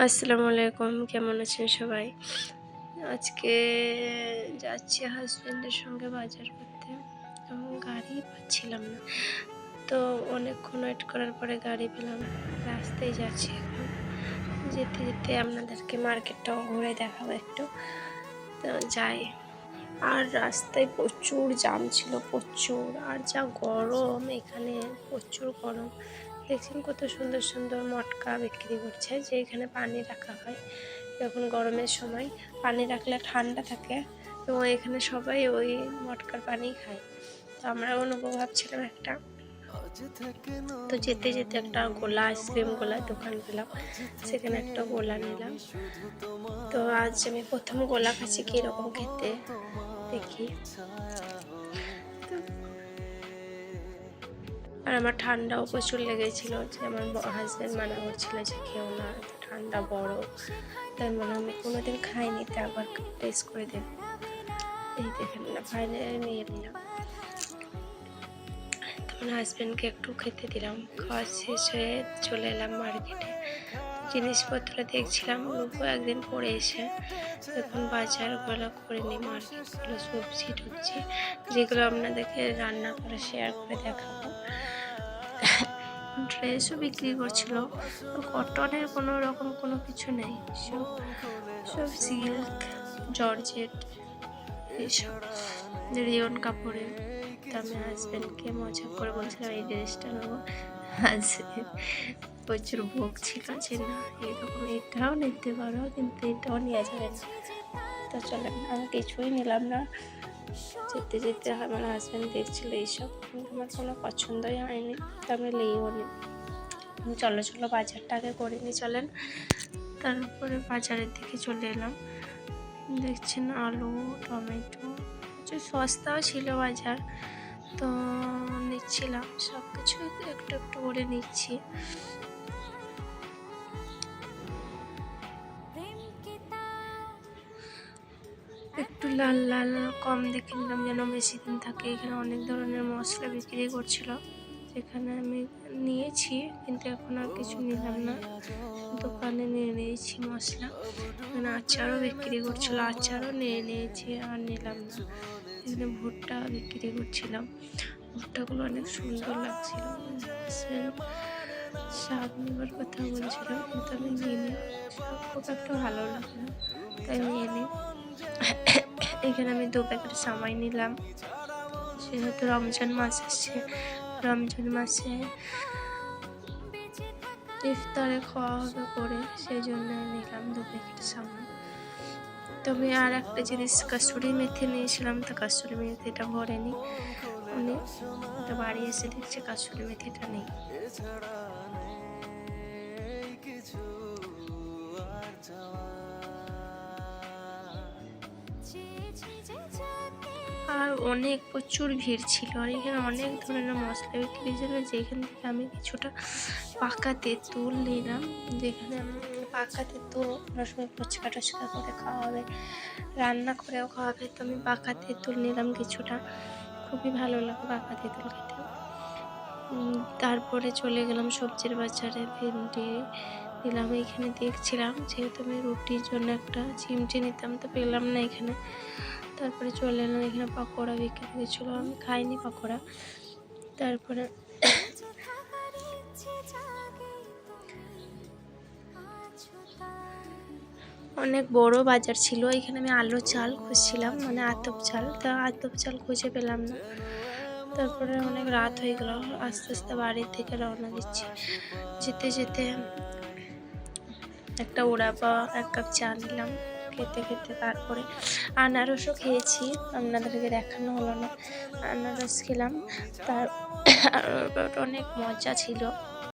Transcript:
আসসালামু আলাইকুম, কেমন আছেন সবাই? আজকে যাচ্ছি হাজবেন্ডের সঙ্গে বাজার করতে এবং গাড়ি পাচ্ছিলাম না। তো অনেকক্ষণ ওয়েট করার পরে গাড়ি পেলাম। রাস্তায় যাচ্ছি এখন। যেতে যেতে আপনাদেরকে মার্কেটটাও ঘুরে দেখাবো একটু। তো যাই। আর রাস্তায় প্রচুর জ্যাম ছিল, প্রচুর। আর যা গরম এখানে, প্রচুর গরম। দেখছেন কত সুন্দর সুন্দর মটকা বিক্রি করছে, যে এখানে পানি রাখা হয়। যখন গরমের সময় পানি রাখলে ঠান্ডা থাকে, এবং এখানে সবাই ওই মটকার পানি খায়। তো আমরা অনুভব ভাবছিলাম একটা। তো যেতে যেতে একটা গোলা, আইসক্রিম গোলার দোকান পেলাম, সেখানে একটা গোলা নিলাম। তো আজ আমি প্রথম গোলা খাচ্ছি, কীরকম খেতে দেখি। আর আমার ঠান্ডাও প্রচুর লেগেছিল, যে আমার হাজব্যান্ড মানা করছিল যে খেও না, ঠান্ডা বরফ। তাই মনে আমি কোনোদিন খাইনি, তা আবার টেস্ট করে দেব। এই দেখেন না, ফাইনালি নিয়ে নিলাম। তখন হাজব্যান্ডকে একটু খেতে দিলাম। খাওয়া শেষ হয়ে চলে এলাম মার্কেটে। জিনিসপত্র দেখছিলাম, রূপও একদিন পরে এসে এখন বাজারগুলো করে নিই, মার্কেটগুলো, সবজি টবজি যেগুলো আপনাদেরকে রান্না করে শেয়ার করে দেখাবো। ড্রেসও বিক্রি করছিল, কটনের কোনো রকম কোনো কিছু নেই, সব সিল্ক, জর্জেট, এইসব রিয়ন কাপড়ের। তো আমি হাজব্যান্ডকে মজা করে বলছিলাম এই ড্রেসটা নেবো। হাজব্যান্ড প্রচুর ভোগ ছিল যে না, এরকম এটাও নিতে পারো, কিন্তু এটাও নেওয়া যাবে না। তো চলেন, আমি কিছুই নিলাম না। যেতে যেতে আমার হাজব্যান্ড দেখছিল এইসব, কিন্তু আমার কোনো পছন্দই হয়নি, তো আমি নিয়েও নি। চলো চলো বাজারটা আগে করে নিই, চলেন। তারপরে বাজারের দিকে চলে এলাম। দেখছেন আলু, টমেটো, প্রচুর সস্তাও ছিল বাজার। তো নিচ্ছিলাম সব কিছু, একটু একটু করে নিচ্ছি। একটু লাল লাল কম দেখে নিলাম, যেন বেশি দিন থাকে। এখানে অনেক ধরনের মশলা বিক্রি করছিল, যেখানে আমি নিয়েছি, কিন্তু এখন আর কিছু নিলাম না। দোকানে নিয়ে নিয়েছি মশলা। এখানে আচারও বিক্রি করছিল, আচারও নিয়ে নিয়েছি, আর নিলাম না। এখানে ভুট্টা বিক্রি করছিলাম, ভুট্টাগুলো অনেক সুন্দর লাগছিল। শাক নেবার কথা বলছিল, কিন্তু আমি নিইনি, শাক খুব একটা ভালো লাগলো, তাই নিয়ে নিই। এখানে আমি 2 প্যাকেট সামাই নিলাম, যেহেতু রমজান মাস আসছে, রমজান মাসে ইফতারে খাওয়া হবে করে, সেই জন্য নিলাম 2 প্যাকেট সামাই। তবে আর একটা জিনিস, কাসুরি মেথি নিয়েছিলাম, তো কাসুরি মেথিটা ভরেনি উনি, তো বাড়ি এসে দেখছে কাসুরি মেথিটা নেই। আর অনেক প্রচুর ভিড় ছিল, আর এখানে অনেক ধরনের মশলা বিক্রি ছিল, যেখান থেকে আমি কিছুটা পাকা তেঁতুল নিলাম। যেখানে পাকা তেঁতুল কোনো সময় ফুচকা টুচকা করে খাওয়া হবে, রান্না করেও খাওয়া হবে। তো আমি পাকা তেঁতুল নিলাম কিছুটা, খুবই ভালো লাগে পাকা তেঁতুল খেতে। তারপরে চলে গেলাম সবজির বাজারে, ভেন্ডি নিলাম। এখানে দেখছিলাম, যেহেতু আমি রুটির জন্য একটা চিমটি নিতাম, তো পেলাম না এখানে। তারপরে চলে এলাম, এখানে পকোড়া বিক্রি হয়েছিলো, আমি খাইনি পকোড়া। তারপরে অনেক বড় বাজার ছিল, এখানে আমি আলু চাল খুঁজছিলাম, মানে আতপ চাল, তা আতপ চাল খুঁজে পেলাম না। তারপরে অনেক রাত হয়ে গেল, আস্তে আস্তে বাড়ির থেকে রওনা দিচ্ছি। যেতে যেতে একটা ওড়াপা 1 কাপ চা নিলাম, খেতে খেতে তারপরে আনারসও খেয়েছি, আপনাদেরকে দেখানো হলো না। আনারস খেলাম, তার অনেক মজা ছিল।